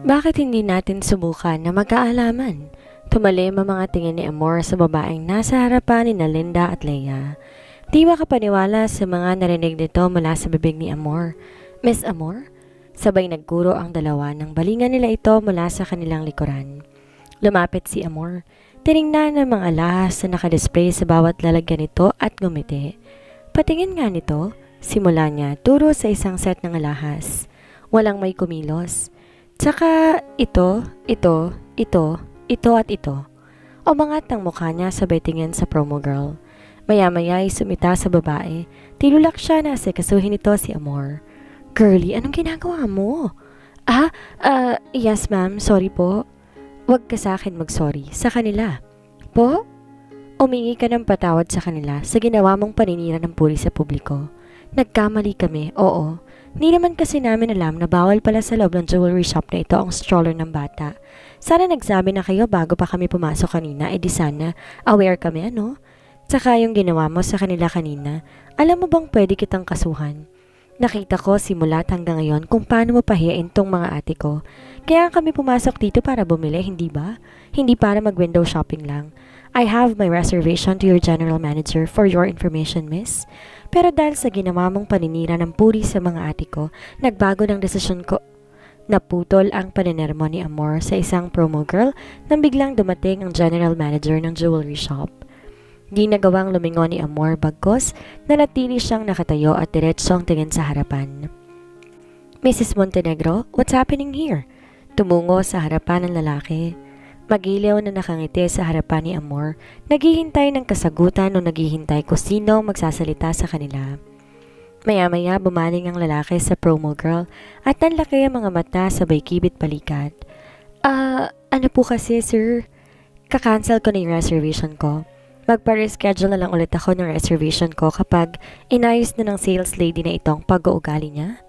Bakit hindi natin subukan na magkaalaman? Tumalim ang mga tingin ni Amor sa babaeng nasa harapan ni Linda at Leia. Di makapaniwala sa mga narinig nito mula sa bibig ni Amor. Miss Amor? Sabay nagkuro ang dalawa nang balingan nila ito mula sa kanilang likuran. Lumapit si Amor. Tiningnan ang mga alahas na nakadisplay sa bawat lalagyan nito at ngumiti. Patingin nga nito, simula niya turo sa isang set ng alahas. Walang may kumilos. Tsaka ito at ito. Umangat ang mukha niya sabay tingin sa promo girl. Maya-maya ay sumita sa babae. Tinulak siya na asikasuhin ito si Amor. Girlie, anong ginagawa mo? Yes ma'am, sorry po. Huwag ka sa akin mag-sorry, sa kanila. Po? Umingi ka ng patawad sa kanila sa ginawa mong paninira ng puri sa publiko. Nagkamali kami, oo. Ni naman kasi namin alam na bawal pala sa loob ng jewelry shop na ito ang stroller ng bata. Sana nagsabi na kayo bago pa kami pumasok kanina, di sana aware kami ano? Tsaka yung ginawa mo sa kanila kanina, alam mo bang pwede kitang kasuhan? Nakita ko simula't hanggang ngayon kung paano mo pahiyain tong mga ate ko. Kaya kami pumasok dito para bumili, hindi ba? Hindi para mag-window shopping lang. I have my reservation to your general manager for your information, miss. Pero dahil sa ginawa mong paninira ng puri sa mga ate ko, nagbago ng desisyon ko. Naputol ang paninermo ni Amor sa isang promo girl nang biglang dumating ang general manager ng jewelry shop. Di nagawang lumingon ni Amor bagkos na natili siyang nakatayo at diretsong tingin sa harapan. Mrs. Montenegro, what's happening here? Tumungo sa harapan ng lalaki. Magilaw na nakangiti sa harapan ni Amor, naghihintay ng kasagutan o naghihintay kung sino magsasalita sa kanila. Maya-maya bumaling ang lalaki sa promo girl at nanlaki ang mga mata sabay kibit balikat. Ano po kasi sir? Kakancel ko na yung reservation ko. Magpa-reschedule na lang ulit ako ng reservation ko kapag inayos na ng sales lady na itong pag-uugali niya.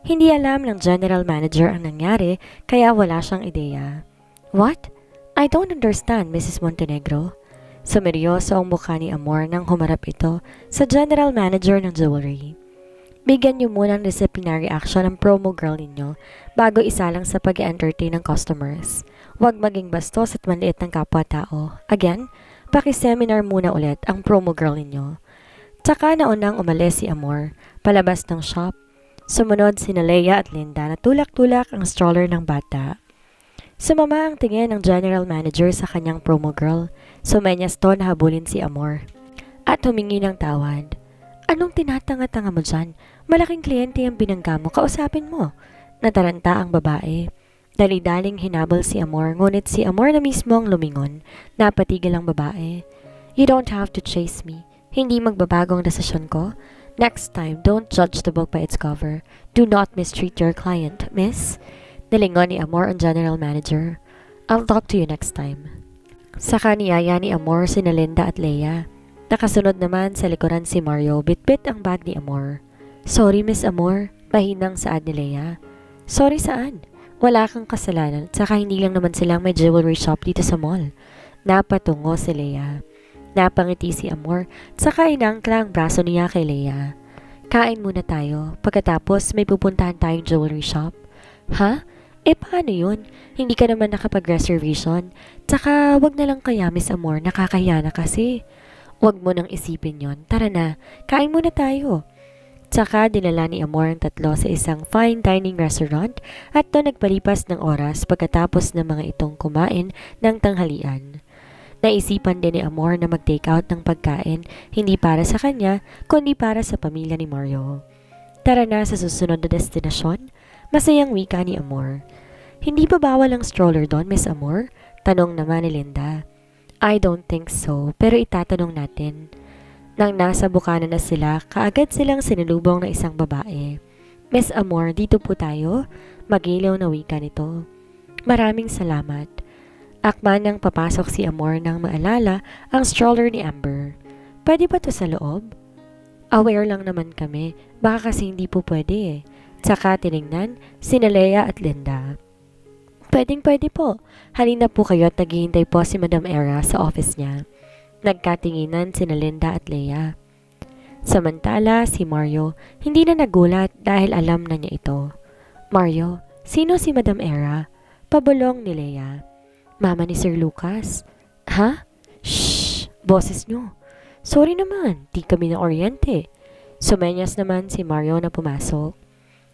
Hindi alam ng general manager ang nangyari kaya wala siyang ideya. What? I don't understand, Mrs. Montenegro. Sumeryoso ang mukha ni Amor nang humarap ito sa general manager ng jewelry. Bigyan niyo muna ng disciplinary action ang promo girl ninyo bago isalang sa pag-entertain ng customers. Huwag maging bastos at manliit ng kapwa-tao. Again, paki-seminar muna ulit ang promo girl ninyo. Tsaka naunang umalis si Amor, palabas ng shop. Sumunod sina Leia at Linda na tulak-tulak ang stroller ng bata. Sumama ang tingin ng general manager sa kanyang promo girl. Sumenyas to na habulin si Amor. At humingi ng tawad. Anong tinatanga-tanga mo dyan? Malaking kliyente ang binangga mo, kausapin mo. Nataranta ang babae. Dali-daling hinabol si Amor, ngunit si Amor na mismo ang lumingon. Napatigil ang babae. You don't have to chase me. Hindi magbabago ang desisyon ko. Next time, don't judge the book by its cover. Do not mistreat your client, miss. Nilingon ni Amor ang general manager. I'll talk to you next time. Saka niyaya ni Amor sina Linda at Leia. Nakasunod naman sa likuran si Mario, bitbit ang bag ni Amor. Sorry, Miss Amor. Mahinang saad ni Leia. Sorry saan? Wala kang kasalanan, saka hindi lang naman silang may jewelry shop dito sa mall. Napatungo si Leia. Napangiti si Amor, saka inangkla ang braso niya kay Leia. Kain muna tayo, pagkatapos may pupuntahan tayong jewelry shop. Ha? Paano yun? Hindi ka naman nakapag-reservation. Tsaka wag na lang kaya, Miss Amor, nakakahiya na kasi. Wag mo nang isipin yon. Tara na, kain muna tayo. Tsaka dinala ni Amor ang tatlo sa isang fine dining restaurant at doon nagpalipas ng oras pagkatapos ng mga itong kumain ng tanghalian. Naisipan din ni Amor na mag-take out ng pagkain hindi para sa kanya kundi para sa pamilya ni Mario. Tara na sa susunod na destinasyon. Masayang wika ni Amor. Hindi ba bawal ang stroller doon, Miss Amor? Tanong naman ni Linda. I don't think so, pero itatanong natin. Nang nasa bukana na sila, kaagad silang sinulubong ng isang babae. Miss Amor, dito po tayo? Magilaw na wika nito. Maraming salamat. Akman nang papasok si Amor nang maalala ang stroller ni Amber. Pwede ba to sa loob? Aware lang naman kami, baka kasi hindi po pwede eh. Tsaka tinignan sina Leia at Linda. Pwedeng-pwede po. Halina po kayo at naghihintay po si Madam Era sa office niya. Nagkatinginan sina Linda at Leia. Samantala si Mario hindi na nagulat dahil alam na niya ito. Mario, sino si Madam Era? Pabulong ni Leia. Mama ni Sir Lucas. Ha? Shh! Boses nyo. Sorry naman, di kami na oryente. Sumenyas naman si Mario na pumasok.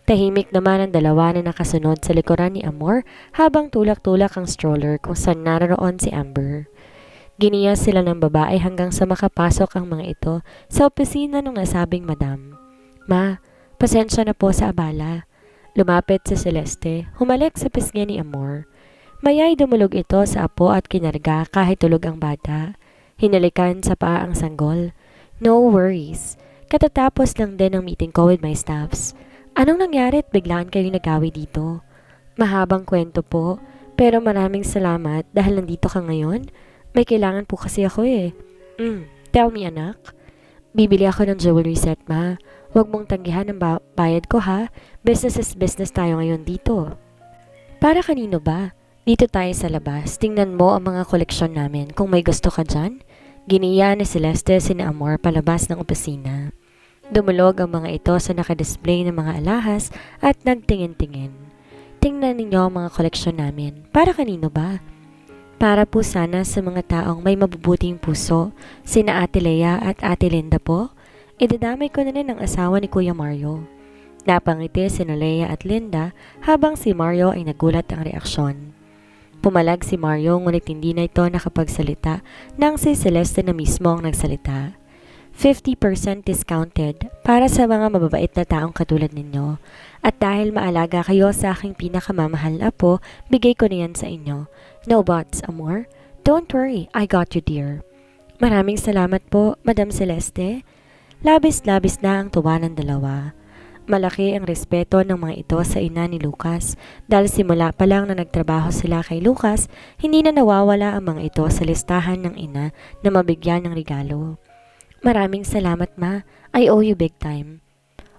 Tahimik naman ang dalawa na nakasunod sa likuran ni Amor habang tulak-tulak ang stroller kung saan naroon si Amber. Giniya sila ng babae hanggang sa makapasok ang mga ito sa opisina ng nasabing madam. Ma, pasensya na po sa abala. Lumapit si Celeste, humalik sa pisngi ni Amor. Mayay dumulog ito sa apo at kinarga kahit tulog ang bata. Hinalikan sa paa ang sanggol. No worries. Katatapos lang din ang meeting ko with my staffs. Anong nangyari at biglaan kayong nagawi dito? Mahabang kwento po, pero maraming salamat dahil nandito ka ngayon. May kailangan po kasi ako eh. Tell me anak. Bibili ako ng jewelry set, ma. Huwag mong tanggihan ang bayad ko ha. Business is business tayo ngayon dito. Para kanino ba? Dito tayo sa labas. Tingnan mo ang mga koleksyon namin kung may gusto ka dyan. Giniya ni Celeste sina Amor palabas ng opisina. Dumulog ang mga ito sa nakadisplay ng mga alahas at nagtingin-tingin. Tingnan ninyo ang mga koleksyon namin. Para kanino ba? Para po sana sa mga taong may mabubuting puso, sina Ate Leia at Ate Linda po. Idadamay ko na rin ang asawa ni Kuya Mario. Napangiti sina Leia at Linda habang si Mario ay nagulat ang reaksyon. Pumalag si Mario ngunit hindi na ito nakapagsalita nang si Celeste na mismo ang nagsalita. 50% discounted para sa mga mababait na taong katulad ninyo. At dahil maalaga kayo sa aking pinakamamahal na apo, bigay ko na yan sa inyo. No buts, Amor. Don't worry, I got you dear. Maraming salamat po, Madam Celeste. Labis-labis na ang tuwa ng dalawa. Malaki ang respeto ng mga ito sa ina ni Lucas dahil simula pa lang na nagtrabaho sila kay Lucas, hindi na nawawala ang mga ito sa listahan ng ina na mabigyan ng regalo. Maraming salamat ma, I owe you big time.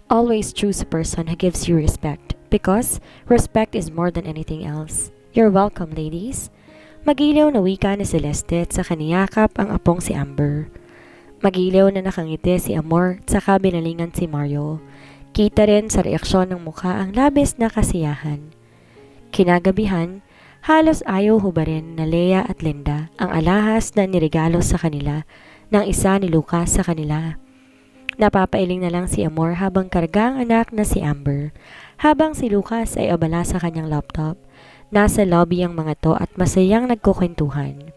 Always choose a person who gives you respect because respect is more than anything else. You're welcome ladies. Magilaw na wika ni Celeste at sa kaniyakap ang apong si Amber. Magilaw na nakangiti si Amor at saka binalingan si Mario. Kita rin sa reaksyon ng mukha ang labis na kasiyahan. Kinagabihan, halos ayaw hubarin na Leia at Linda ang alahas na niregalo sa kanila ng isa ni Lucas sa kanila. Napapailing na lang si Amor habang karga ang anak na si Amber. Habang si Lucas ay abala sa kanyang laptop, nasa lobby ang mga to at masayang nagkukwentuhan.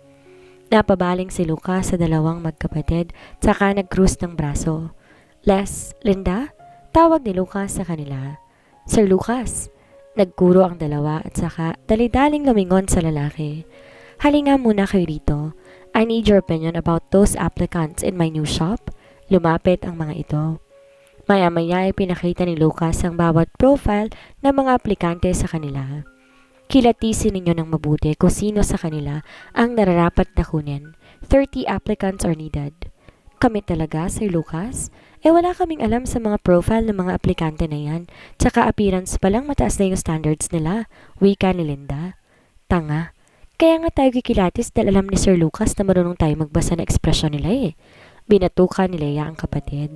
Napabaling si Lucas sa dalawang magkapatid saka nag-cruise ng braso. Les, Linda? Tawag ni Lucas sa kanila. Sir Lucas. Nagkuro ang dalawa at saka dali-daling lumingon sa lalaki. Halinga muna kayo rito. I need your opinion about those applicants in my new shop. Lumapit ang mga ito. Maya-maya ay pinakita ni Lucas ang bawat profile ng mga aplikante sa kanila. Kilatisin ninyo ng mabuti kung sino sa kanila ang nararapat na kunin. 30 applicants are needed. Kami talaga, Sir Lucas? Wala kaming alam sa mga profile ng mga aplikante na yan. Tsaka appearance pa lang mataas na yung standards nila. Wika ni Linda. Tanga. Kaya nga tayo kikilatis dahil alam ni Sir Lucas na marunong tayo magbasa ng ekspresyon nila eh. Binatuka ni Leia ang kapatid.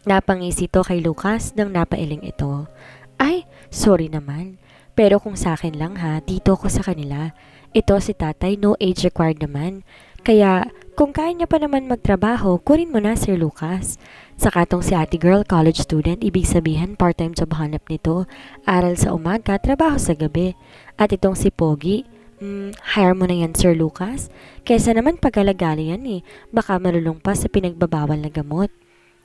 Napangisi to kay Lucas nang napailing ito. Ay, sorry naman. Pero kung sa akin lang ha, dito ko sa kanila. Ito si tatay, no age required naman. Kaya kung kaya niya pa naman magtrabaho, kunin mo na Sir Lucas. Saka tong si ate girl, college student, ibig sabihin part-time job hanap nito. Aral sa umaga, trabaho sa gabi. At itong si Pogi, hire mo na yan Sir Lucas. Kesa naman pag-alagali yan eh, baka marulong pa sa pinagbabawal na gamot.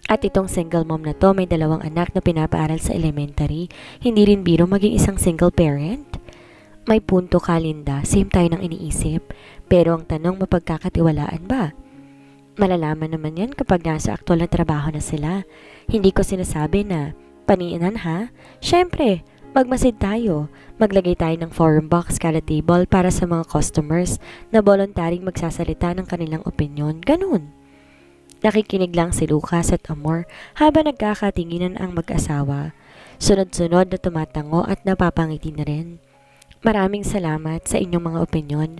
At itong single mom na to, may 2 anak na pinapaaral sa elementary. Hindi rin biro maging isang single parent. May punto ka, Linda. Same tayo ng iniisip. Pero ang tanong, mapagkakatiwalaan ba? Malalaman naman yan kapag nasa aktual na trabaho na sila. Hindi ko sinasabi na paniinan ha. Siyempre, magmasid tayo. Maglagay tayo ng forum box kada table para sa mga customers na voluntaring magsasalita ng kanilang opinyon. Ganun. Nakikinig lang si Lucas at Amor habang nagkakatinginan ang mag-asawa. Sunod-sunod na tumatango at napapangiti na rin. Maraming salamat sa inyong mga opinyon.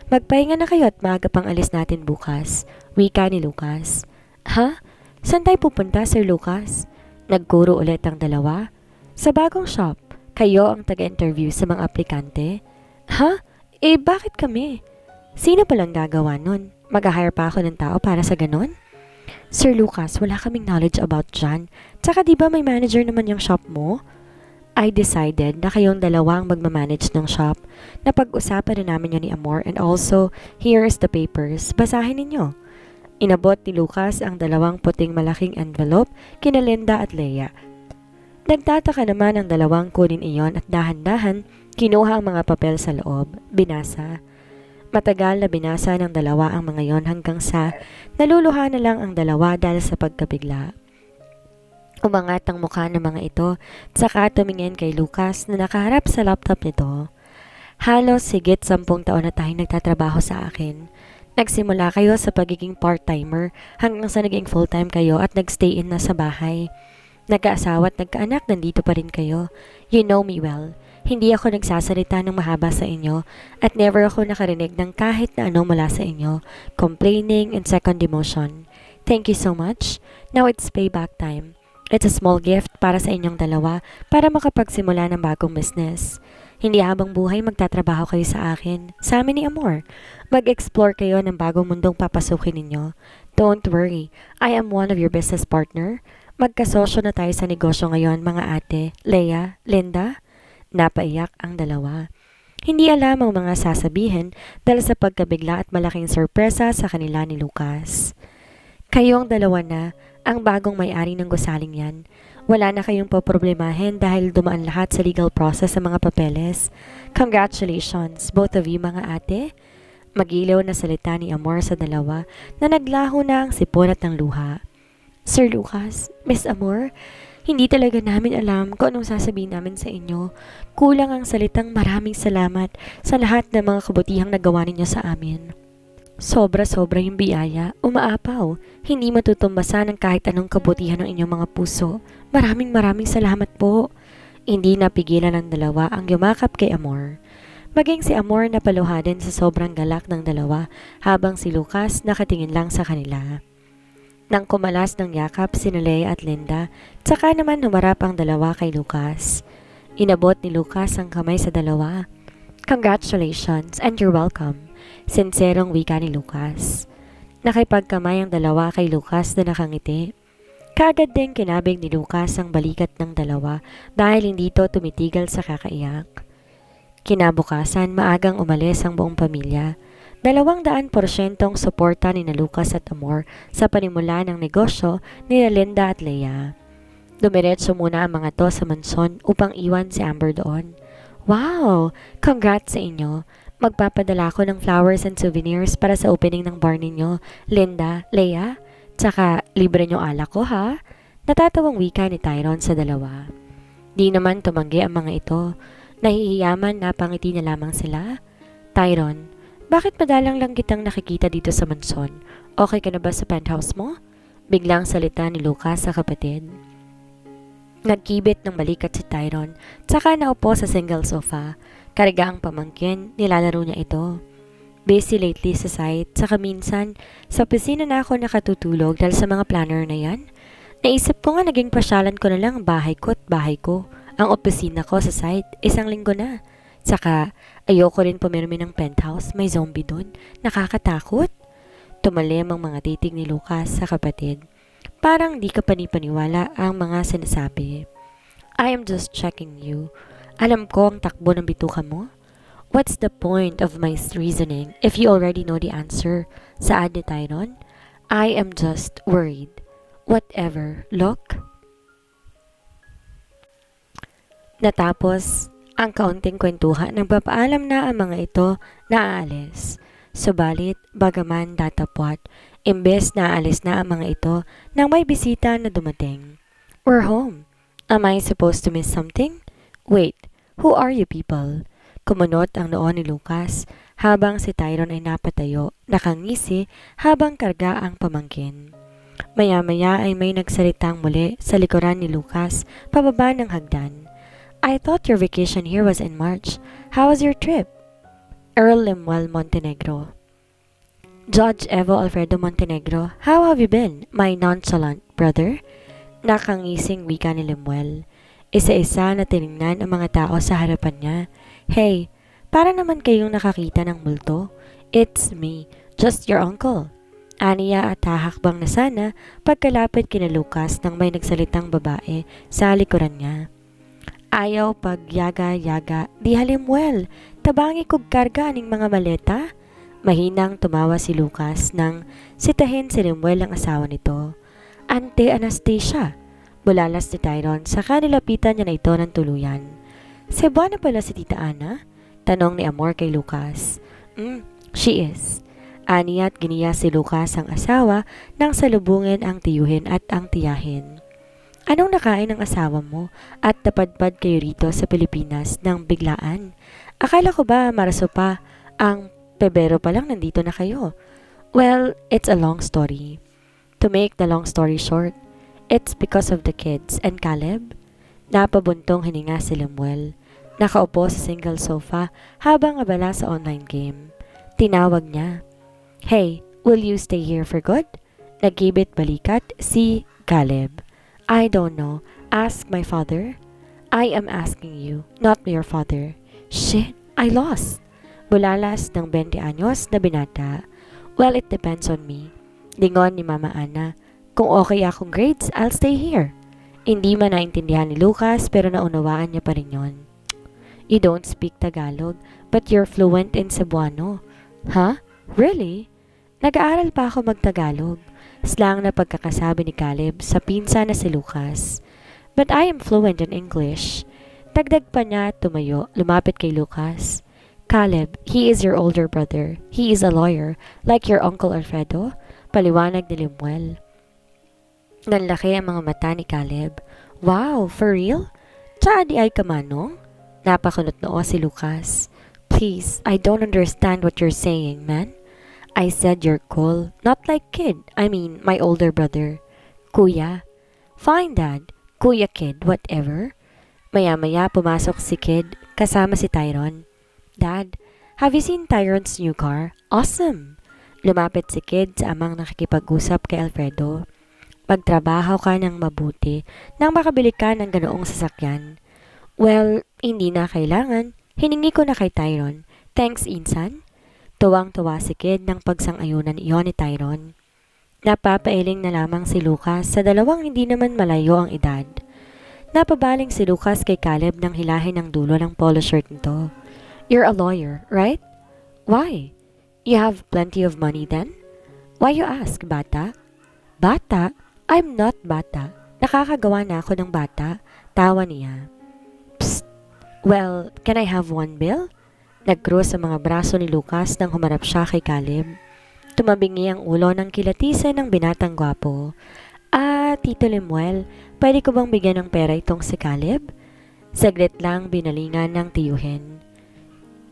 Magpahinga na kayo at maaga pang alis natin bukas. Wika ni Lucas. Ha? Saan tayo pupunta, Sir Lucas? Nagkuro ulit ang dalawa. Sa bagong shop, kayo ang taga-interview sa mga aplikante. Ha? Bakit kami? Sino palang gagawa nun? Mag-hire pa ako ng tao para sa ganon? Sir Lucas, wala kaming knowledge about dyan. Tsaka di ba may manager naman yung shop mo? I decided na kayong dalawa ang magmamanage ng shop. Napag-usapan na namin yun ni Amor and also, here is the papers. Basahin ninyo. Inabot ni Lucas ang dalawang puting malaking envelope kina Linda at Leia. Nagtataka naman ang dalawang kunin iyon at dahan-dahan kinuha ang mga papel sa loob. Binasa. Matagal na binasa ng dalawa ang mga yon hanggang sa naluluha na lang ang dalawa dahil sa pagkabigla. Umangat ang mukha ng mga ito at saka tumingin kay Lucas na nakaharap sa laptop nito. Halos higit 10 taon na tayong nagtatrabaho sa akin. Nagsimula kayo sa pagiging part-timer hanggang sa naging full-time kayo at nagstay-in na sa bahay. Nagkaasawa at nagkaanak, nandito pa rin kayo. You know me well. Hindi ako nagsasalita ng mahaba sa inyo at never ako nakarinig ng kahit na ano mula sa inyo, complaining and second demotion. Thank you so much. Now it's payback time. It's a small gift para sa inyong dalawa para makapagsimula ng bagong business. Hindi habang buhay magtatrabaho kayo sa akin, sa amin ni Amor. Mag-explore kayo ng bagong mundong papasukin ninyo. Don't worry, I am one of your business partner. Magkasosyo na tayo sa negosyo ngayon mga ate, Leia, Linda. Napaiyak ang dalawa. Hindi alam ang mga sasabihin dahil sa pagkabigla at malaking sorpresa sa kanila ni Lucas. Kayong dalawa na ang bagong may-ari ng gusaling yan. Wala na kayong poproblemahin dahil dumaan lahat sa legal process sa mga papeles. Congratulations, both of you mga ate. Magilaw na salita ni Amor sa dalawa na naglaho na ang sipon at ng luha. Sir Lucas, Miss Amor, hindi talaga namin alam kung anong sasabihin namin sa inyo. Kulang ang salitang maraming salamat sa lahat ng mga kabutihang nagawa ninyo sa amin. Sobra-sobra yung biyaya, umaapaw. Hindi matutumbasan ng kahit anong kabutihan ng inyong mga puso. Maraming salamat po. Hindi napigilan ng dalawa ang yumakap kay Amor. Maging si Amor napaluha din sa sobrang galak ng dalawa habang si Lucas nakatingin lang sa kanila. Nang kumalas ng yakap si Leia at Linda, tsaka naman humarap ang dalawa kay Lucas. Inabot ni Lucas ang kamay sa dalawa. Congratulations and you're welcome. Sinserong wika ni Lucas. Nakipagkamay ang dalawa kay Lucas na nakangiti. Kaagad din kinabig ni Lucas ang balikat ng dalawa dahil hindi ito tumitigal sa kakaiyak. Kinabukasan, maagang umalis ang buong pamilya. 200% suporta ni na Lucas at Amor sa panimula ng negosyo ni Linda at Leia. Dumiretso muna ang mga to sa mansyon upang iwan si Amber doon. Wow! Congrats sa inyo! Magpapadala ko ng flowers and souvenirs para sa opening ng bar ninyo, Linda, Leia. Tsaka libre nyo alak ko ha? Natatawang wika ni Tyron sa dalawa. Di naman tumanggi ang mga ito. Nahihiyaman na pangiti na lamang sila. Tyron, bakit madalang lang kitang nakikita dito sa mansyon? Okay ka na ba sa penthouse mo? Biglang salita ni Lucas sa kapatid. Nagkibit ng balikat si Tyron, tsaka naupo sa single sofa. Karga ang pamangkin, nilalaro niya ito. Busy lately sa site, saka minsan, sa opisina na ako nakatutulog dahil sa mga planner na yan. Naisip ko nga naging pasyalan ko na lang ang bahay ko at bahay ko. Ang opisina ko sa site, 1 linggo na. Saka, ayoko rin pumirmi ng penthouse, may zombie doon. Nakakatakot. Tumalim ang mga titig ni Lucas sa kapatid. Parang di ka panipaniwala ang mga sinasabi. I am just checking you. Alam ko ang takbo ng bituka mo. What's the point of my reasoning if you already know the answer? Saad ni Tyron. I am just worried. Whatever. Look. Natapos ang kaunting kwentuhan, nagpapaalam na ang mga ito na aalis. Subalit, bagaman datapwat, imbes na aalis na ang mga ito nang may bisita na dumating. We're home. Am I supposed to miss something? Wait, who are you people? Kumunot ang noo ni Lucas habang si Tyron ay napatayo, nakangisi habang karga ang pamangkin. Maya-maya ay may nagsalitang muli sa likuran ni Lucas pababa ng hagdan. I thought your vacation here was in March. How was your trip? Earl Lemuel Montenegro. Judge Evo Alfredo Montenegro, how have you been, my nonchalant brother? Nakangising wika ni Lemuel. Isa-isa na tinignan ang mga tao sa harapan niya. Hey, Para naman kayong nakakita ng multo. It's me, just your uncle. Aniya at hahakbang na sana pagkalapit kina Lucas nang may nagsalitang babae sa likuran niya. Ayaw pagyaga-yaga, di halimwel, tabangi kog karga aning mga maleta. Mahinang tumawa si Lucas nang sitahin si Lemuel ang asawa nito. Ante Anastasia, bulalas ni Tyron saka nilapitan niya na ito ng tuluyan. Cebuana pala si Tita Ana? Tanong ni Amor kay Lucas. She is. Aniya at giniya si Lucas ang asawa nang salubungin ang tiyuhin at ang tiyahin. Anong nakain ng asawa mo at napadpad kayo rito sa Pilipinas nang biglaan? Akala ko ba maraso pa ang Pebrero pa lang nandito na kayo? Well, it's a long story. To make the long story short, it's because of the kids and Caleb. Napabuntong hininga si Lemuel. Nakaupo sa single sofa habang abala sa online game. Tinawag niya. Hey, will you stay here for good? Nagkibit balikat si Caleb. I don't know. Ask my father. I am asking you, not your father. Shit, I lost. Bulalas ng 20 anyos na binata. Well, it depends on me. Lingon ni Mama Ana. Kung okay akong grades, I'll stay here. Hindi man naintindihan ni Lucas pero naunawaan niya pa rin yon. You don't speak Tagalog, but you're fluent in Cebuano. Huh? Really? Nag-aaral pa ako mag-Tagalog. Slang na pagkakasabi ni Caleb sa pinsa na si Lucas. But I am fluent in English. Dagdag pa niya at tumayo, lumapit kay Lucas. Caleb, he is your older brother. He is a lawyer, like your Uncle Alfredo. Paliwanag ni Lemuel. Nanlaki ang mga mata ni Caleb. Wow, for real? Tsa di ay kamanong? Napakunot noo si Lucas. Please, I don't understand what you're saying, man. I said you're cool, not like kid. I mean, my older brother. Kuya. Fine, Dad. Kuya kid, whatever. Maya-maya pumasok si Kid kasama si Tyron. Dad, have you seen Tyron's new car? Awesome! Lumapit si Kid sa amang nakikipag-usap kay Alfredo. Magtrabaho ka ng mabuti nang makabili ka ng ganoong sasakyan. Well, hindi na kailangan. Hiningi ko na kay Tyron. Thanks, Insan. Tuwang-tuwa si Kid ng pagsang-ayunan iyon ni Tyron. Napapailing na lamang si Lucas sa dalawang hindi naman malayo ang edad. Napabaling si Lucas kay Caleb nang hilahin ang dulo ng polo shirt nito. You're a lawyer, right? Why? You have plenty of money then? Why you ask, bata? Bata? I'm not bata. Nakakagawa na ako ng bata. Tawa niya. Psst! Well, can I have one bill? Nag-cross ang mga braso ni Lucas nang humarap siya kay Caleb. Tumabingi ang ulo ng kilatisan ng binatang gwapo. Tito Lemuel, pwede ko bang bigyan ng pera itong si Caleb? Saglit lang binalingan ng tiyuhin.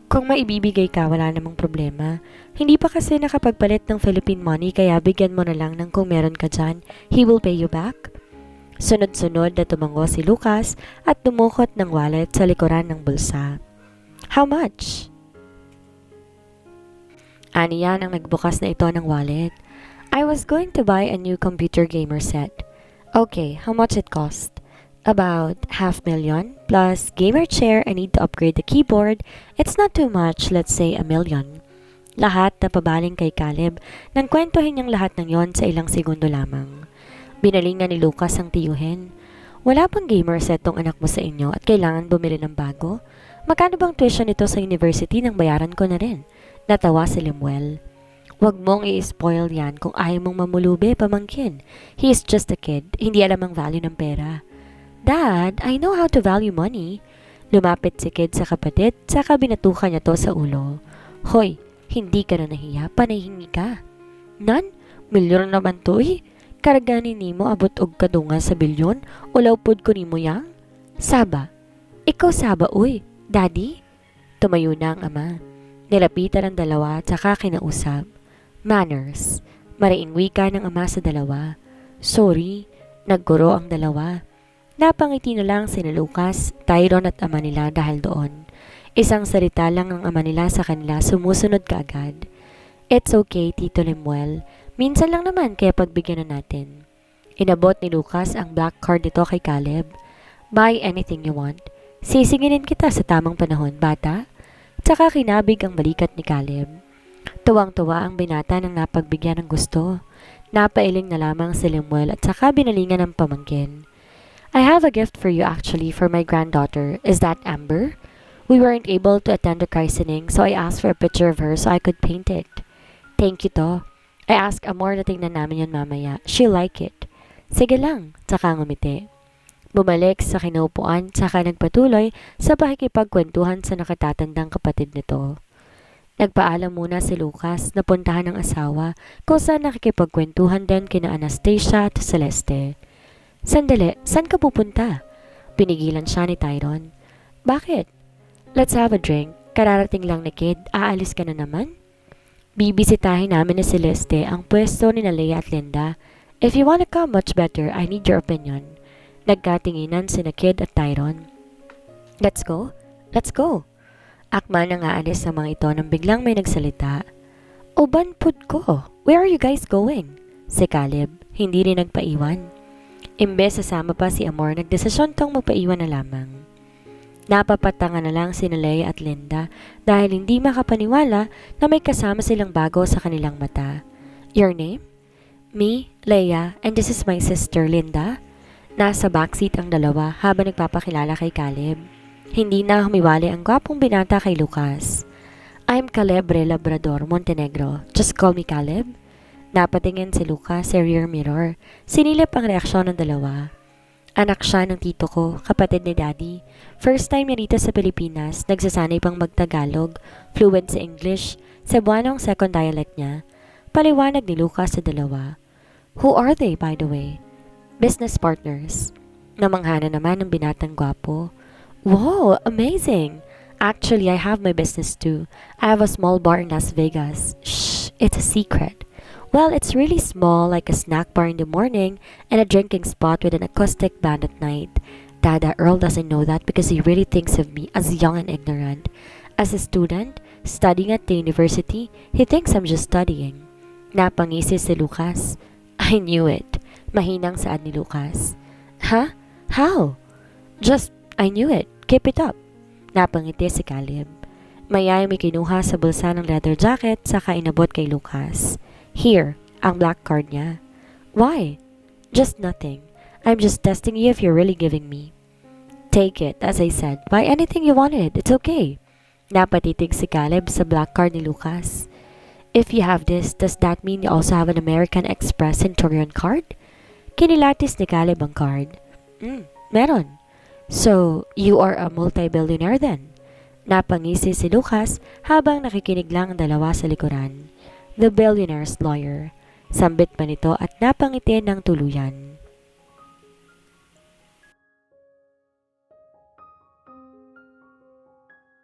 Kung maibibigay ka, wala namang problema. Hindi pa kasi nakapagpalit ng Philippine money kaya bigyan mo na lang ng kung meron ka dyan. He will pay you back. Sunod-sunod na tumango si Lucas at dumukot ng wallet sa likuran ng bulsa. How much? Aniya nang nagbukas na ito ng wallet. I was going to buy a new computer gamer set. Okay, how much it cost? About 500,000 plus gamer chair. I need to upgrade the keyboard. It's not too much, let's say 1,000,000. Lahat na pabaling kay Caleb nang kwentuhin niyang lahat ng yon sa ilang segundo lamang. Binalingan ni Lucas ang tiyuhin. Wala pang gamer set tong anak mo sa inyo at kailangan bumili ng bago? Magkano bang tuition nito sa university nang bayaran ko na rin? Natawa si Lemuel. Huwag mong i-spoil yan kung ayaw mong mamulubi, pamangkin. He is just a kid. Hindi alam ang value ng pera. Dad, I know how to value money. Lumapit si Kid sa kapatid, saka binatukan niya to sa ulo. Hoy, hindi ka na nahiya, panahingi ka. Nan, milyon naman to eh. Karaganin ni mo abot og kadunga sa bilyon, ulaw pod ko ni mo yang? Saba. Ikaw saba, uy. Daddy? Tumayo na ang ama. Nilapitan ang dalawa at saka kinausap. Manners. Mariing wika ng ama sa dalawa. Sorry. Nagguro ang dalawa. Napangiti na lang sina Lucas, Tyron at ama nila dahil doon. Isang salita lang ang ama nila sa kanila, sumusunod kaagad. It's okay, Tito Lemuel. Minsan lang naman kaya pagbigyan na natin. Inabot ni Lucas ang black card nito kay Caleb. Buy anything you want. Sisingilin kita sa tamang panahon, bata. Tsaka kinabig ang balikat ni Caleb. Tuwang-tuwa ang binata nang napagbigyan ng gusto. Napailing na lamang si Lemuel at saka binalingan ng pamangkin. I have a gift for you actually for my granddaughter. Is that Amber? We weren't able to attend the christening so I asked for a picture of her so I could paint it. Thank you to. I asked Amor na tingnan namin yun mamaya. She'll like it. Sige lang, tsaka ngumiti. Bumalik sa kinuupuan tsaka nagpatuloy sa pakikipagkwentuhan sa nakatatandang kapatid nito. Nagpaalam muna si Lucas na puntahan ng asawa kung saan nakikipagkwentuhan din kina Anastasia at Celeste. Sandali, saan ka pupunta? Pinigilan siya ni Tyron. Bakit? Let's have a drink. Kararating lang ni Kid, aalis ka na naman? Bibisitahin namin ni Celeste ang pwesto ni Leia at Linda. If you wanna come, much better. I need your opinion. Nagkatinginan sina Kid at Tyron. Let's go? Let's go. Akma nang aalis sa mga ito nang biglang may nagsalita. Banpud ko. Where are you guys going? Si Caleb, hindi rin nagpaiwan. Imbes sasama pa si Amor, nagdesisyon tong magpaiwan na lamang. Napapatangan na lang si Leia at Linda dahil hindi makapaniwala na may kasama silang bago sa kanilang mata. Your name? Me, Leia, and this is my sister, Linda. Nasa backseat ang dalawa habang nagpapakilala kay Caleb. Hindi na humiwalay ang gwapong binata kay Lucas. I'm Calebre Labrador, Montenegro. Just call me Caleb. Napatingin si Lucas sa rear mirror. Sinilip ang reaksyon ng dalawa. Anak siya ng tito ko, kapatid ni Daddy. First time niya dito sa Pilipinas, nagsasanay pang magtagalog, fluent sa English, Cebuanong second dialect niya. Paliwanag ni Lucas sa dalawa. Who are they, by the way? Business partners. Namanghana naman ng binatang gwapo. Wow, amazing! Actually, I have my business too. I have a small bar in Las Vegas. Shh, it's a secret. Well, it's really small, like a snack bar in the morning and a drinking spot with an acoustic band at night. Dada Earl doesn't know that because he really thinks of me as young and ignorant. As a student, studying at the university, he thinks I'm just studying. Napangisi si Lucas. I knew it. Mahinang saad ni Lucas. Huh? How? Just, I knew it. Keep it up. Napangiti si Caleb. Mayay may kinuha sa bulsa ng leather jacket saka inabot kay Lucas. Here, ang black card niya. Why? Just nothing. I'm just testing you if you're really giving me. Take it, as I said. Buy anything you wanted. It's okay. Napatitig si Caleb sa black card ni Lucas. If you have this, does that mean you also have an American Express Centurion card? Kinilatis ni Caleb ang card. Meron. So, you are a multi-billionaire then? Napangisi si Lucas habang nakikinig lang ang dalawa sa likuran. The billionaire's lawyer. Sambit pa nito at napangiti ng tuluyan.